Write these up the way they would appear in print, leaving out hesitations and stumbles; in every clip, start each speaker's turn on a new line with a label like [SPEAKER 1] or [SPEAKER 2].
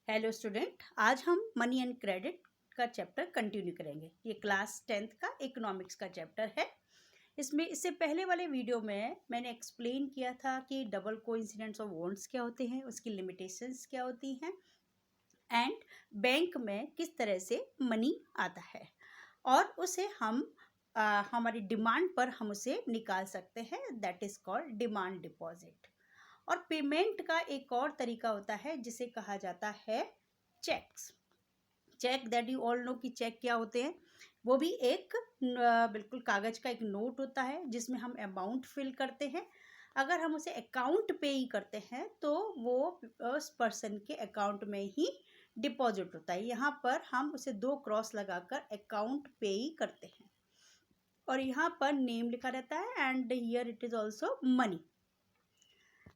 [SPEAKER 1] Hello student, आज हम money and credit का चैप्टर कंटिन्यू करेंगे। ये क्लास 10th का इकोनॉमिक्स का चैप्टर है। इससे पहले वाले वीडियो में मैंने एक्सप्लेन किया था कि डबल कोइंसिडेंस ऑफ वॉन्ट्स क्या होते हैं, उसकी लिमिटेशंस क्या होती हैं एंड बैंक में किस तरह से मनी आता है और उसे हम हमारी डिमांड पर हम उसे निकाल सकते हैं। That is called demand deposit. और पेमेंट का एक और तरीका होता है जिसे कहा जाता है checks. Check, that you all know कि चेक क्या होते हैं। वो भी एक बिल्कुल कागज का एक नोट होता है जिसमें हम अमाउंट फिल करते हैं। अगर हम उसे अकाउंट पे ही करते हैं तो वो उस पर्सन के अकाउंट में ही डिपॉजिट होता है। यहाँ पर हम उसे 2 क्रॉस लगाकर अकाउंट पे ही करते हैं और यहाँ पर नेम लिखा रहता है and here it is also money.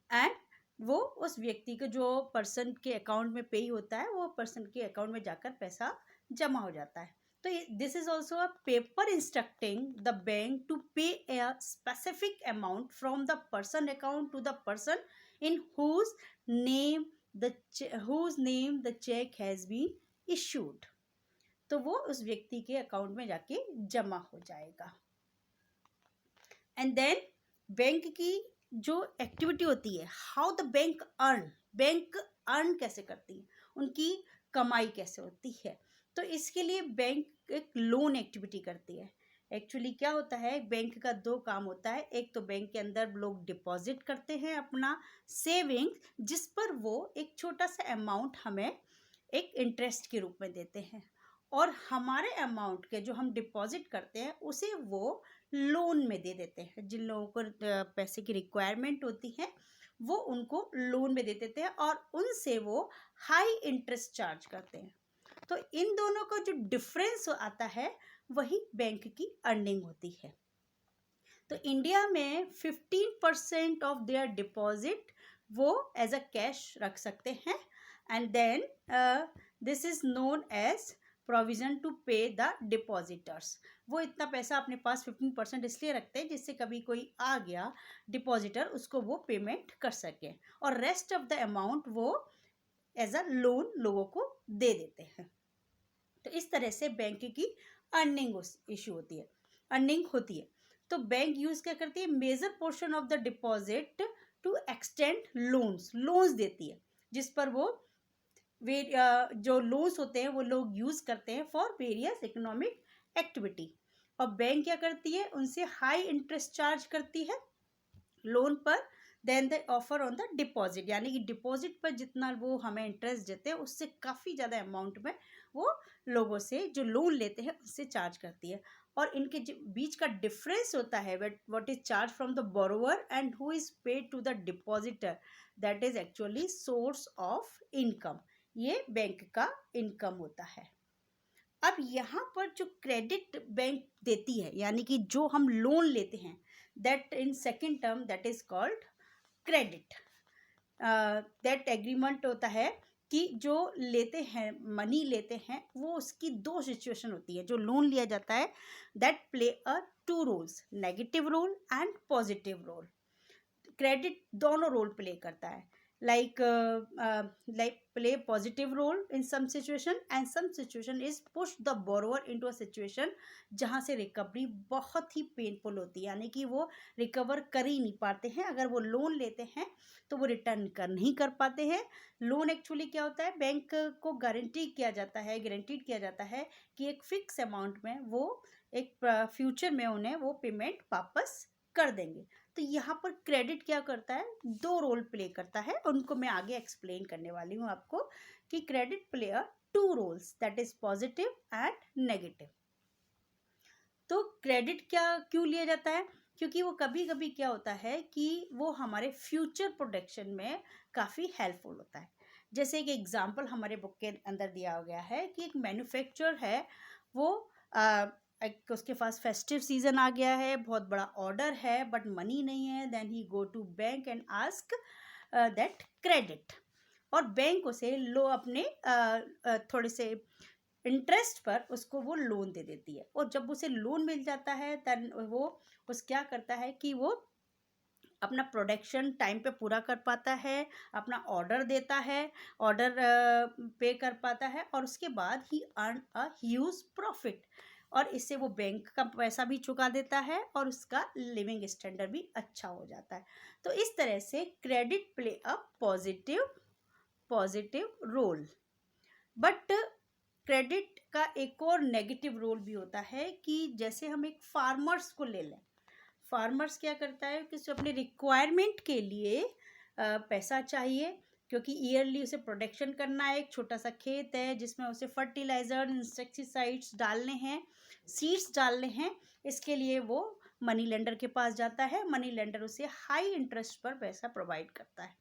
[SPEAKER 1] And वो उस व्यक्ति को, जो पर्सन के अकाउंट में पे होता है, वो पर्सन के अकाउंट में जाकर पैसा जमा हो जाता है। तो this is also a paper instructing the bank to pay a specific amount from the person account to the person in whose name the cheque has been issued. तो वो उस व्यक्ति के अकाउंट में जाके जमा हो जाएगा। एंड देन बैंक की जो एक्टिविटी होती है, हाउ द बैंक अर्न कैसे करती है, उनकी कमाई कैसे होती है। तो इसके लिए बैंक एक लोन एक्टिविटी करती है। एक्चुअली क्या होता है, बैंक का 2 काम होता है। एक तो बैंक के अंदर लोग डिपॉजिट करते हैं अपना सेविंग्स, जिस पर वो एक छोटा सा अमाउंट हमें एक इंटरेस्ट के रूप में देते हैं, और हमारे अमाउंट के जो हम डिपॉजिट करते हैं उसे वो लोन में दे देते हैं। जिन लोगों को पैसे की रिक्वायरमेंट होती है वो उनको लोन में दे देते हैं और उनसे वो हाई इंटरेस्ट चार्ज करते हैं। तो इन दोनों का जो डिफरेंस आता है वही बैंक की अर्निंग होती है। तो इंडिया में 15% ऑफ देयर डिपॉजिट वो एज अ कैश रख सकते हैं and then this is known as provision to pay the depositors. वो इतना पैसा अपने पास 15% इसलिए रखते हैं जिससे कभी कोई आ गया डिपॉजिटर, उसको वो पेमेंट कर सके, और रेस्ट ऑफ द अमाउंट वो एज अ लोन लोगों को दे देते हैं। तो इस तरह से बैंक की अर्निंग इशू होती है, अर्निंग होती है। तो बैंक यूज क्या करती है, major portion of the deposit to extend loans देती है, जिस पर वो जो लोन्स होते हैं वो लोग यूज करते हैं फॉर वेरियस इकोनॉमिक एक्टिविटी। और बैंक क्या करती है, उनसे हाई इंटरेस्ट चार्ज करती है लोन पर, then the offer on the deposit, यानी कि डिपॉजिट पर जितना वो हमें इंटरेस्ट देते हैं उससे काफ़ी ज़्यादा अमाउंट में वो लोगों से जो लोन लेते हैं उससे चार्ज करती है। और इनके बीच का डिफरेंस होता है what is charge from the borrower and who is paid to the depositor, that is actually source of income. ये बैंक का इनकम होता है। अब यहाँ पर जो क्रेडिट बैंक देती है, यानी कि जो हम लोन लेते हैं, that in second term that is called credit. That agreement होता है कि जो लेते हैं, मनी लेते हैं, वो उसकी 2 सिचुएशन होती है। जो लोन लिया जाता है that play a 2 roles, negative role and positive role. Credit दोनों रोल प्ले करता है, like play positive role in some situation and some situation is push the borrower into a situation जहाँ से रिकवरी बहुत ही painful होती है, यानी कि वो रिकवर कर ही नहीं पाते हैं। अगर वो लोन लेते हैं तो वो रिटर्न नहीं कर पाते हैं। लोन एक्चुअली क्या होता है, बैंक को गारंटीड किया जाता है कि एक फिक्स अमाउंट में वो एक फ्यूचर में उन्हें वो पेमेंट वापस कर देंगे। तो यहाँ पर क्रेडिट क्या करता है, 2 रोल प्ले करता है, उनको मैं आगे एक्सप्लेन करने वाली हूँ आपको कि credit play a 2 roles, that is positive and negative. तो क्रेडिट क्यों लिया जाता है, क्योंकि वो कभी कभी क्या होता है कि वो हमारे फ्यूचर प्रोटेक्शन में काफ़ी हेल्पफुल होता है। जैसे एक एग्जांपल हमारे बुक के अंदर दिया गया है कि एक मैन्युफैक्चरर है, वो उसके पास फेस्टिव सीजन आ गया है, बहुत बड़ा ऑर्डर है बट मनी नहीं है। Then he go to bank and ask that credit, और बैंक उसे अपने थोड़े से इंटरेस्ट पर उसको वो लोन दे देती है। और जब उसे लोन मिल जाता है तब वो क्या करता है कि वो अपना प्रोडक्शन टाइम पे पूरा कर पाता है, अपना ऑर्डर देता है, ऑर्डर पे कर पाता है, और उसके बाद ही अर्न अ ह्यूज प्रॉफिट, और इससे वो बैंक का पैसा भी चुका देता है और उसका लिविंग स्टैंडर्ड भी अच्छा हो जाता है। तो इस तरह से credit play a positive role. But credit का एक और नेगेटिव रोल भी होता है कि जैसे हम एक फार्मर्स को ले लें, फार्मर्स क्या करता है कि उसे अपने रिक्वायरमेंट के लिए पैसा चाहिए, क्योंकि ईयरली उसे प्रोडक्शन करना है, एक छोटा सा खेत है जिसमें उसे फर्टिलाइज़र, इंसेक्टिसाइड्स डालने हैं, सीड्स डालने हैं, इसके लिए वो मनी लेंडर के पास जाता है। मनी लेंडर उसे हाई इंटरेस्ट पर पैसा प्रोवाइड करता है।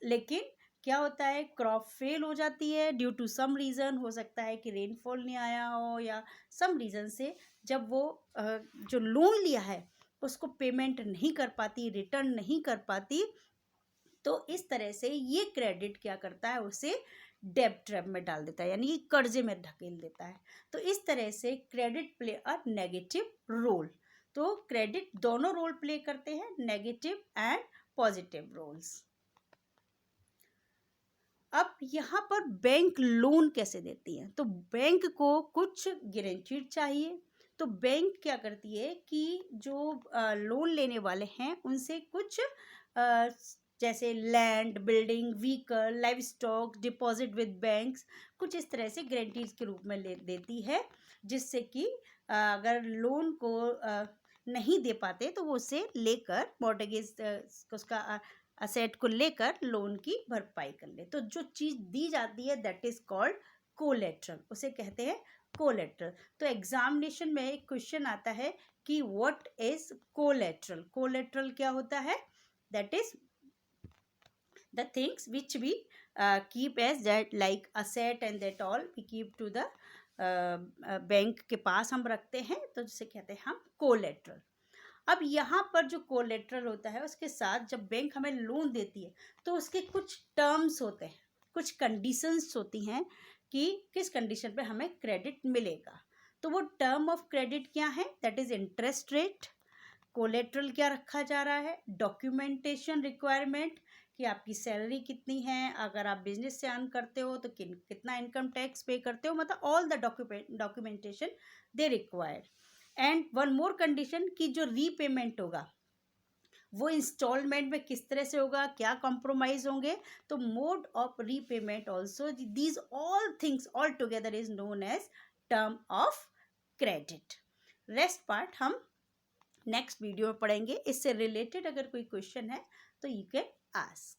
[SPEAKER 1] लेकिन क्या होता है, क्रॉप फेल हो जाती है ड्यू टू सम रीज़न, हो सकता है कि रेनफॉल नहीं आया हो या सम रीज़न से, जब वो जो लोन लिया है उसको पेमेंट नहीं कर पाती, रिटर्न नहीं कर पाती, तो इस तरह से ये क्रेडिट क्या करता है, उसे डेब्ट ट्रैप में डाल देता है, यानी कि कर्जे में ढकेल देता है। तो इस तरह से credit play a negative role. तो क्रेडिट दोनों रोल प्ले करते हैं, नेगेटिव एंड पॉजिटिव रोल्स। अब यहाँ पर बैंक लोन कैसे देती है, तो बैंक को कुछ गारंटी चाहिए। तो बैंक क्या करती है कि जो लोन लेने वाले हैं उनसे कुछ जैसे land, building, vehicle, live stock, deposit with banks, कुछ इस तरह से गारंटीज के रूप में ले देती है, जिससे कि अगर लोन को नहीं दे पाते तो वो उसे लेकर मॉर्टगेज उसका असेट को लेकर लोन की भरपाई कर ले। तो जो चीज़ दी जाती है दैट इज कॉल्ड कोलेट्रल, उसे कहते हैं कोलेट्रल। तो एग्जामिनेशन में एक क्वेश्चन आता है कि व्हाट इज कोलेट्रल। कोलेट्रल क्या होता है, that is the things which we keep as that like asset and that all we keep to the bank के पास हम रखते हैं, तो जिसे कहते हैं हम कोलेट्रल। अब यहाँ पर जो कोलेट्रल होता है उसके साथ जब बैंक हमें लोन देती है तो उसके कुछ टर्म्स होते हैं, कुछ कंडीशंस होती हैं कि किस कंडीशन पे हमें क्रेडिट मिलेगा। तो वो टर्म ऑफ क्रेडिट क्या है, that is interest rate, collateral क्या रखा जा रहा है, डॉक्यूमेंटेशन रिक्वायरमेंट कि आपकी सैलरी कितनी है, अगर आप बिजनेस से अर्न करते हो तो कितना इनकम टैक्स पे करते हो, मतलब all the documentation they require. And one more condition कि जो रीपेमेंट होगा वो इंस्टॉलमेंट में किस तरह से होगा, क्या कॉम्प्रोमाइज होंगे, तो mode of repayment also, these all things all together is known as term of credit. Rest part हम नेक्स्ट वीडियो में पढ़ेंगे। इससे रिलेटेड अगर कोई क्वेश्चन है तो यू कैन आस्क।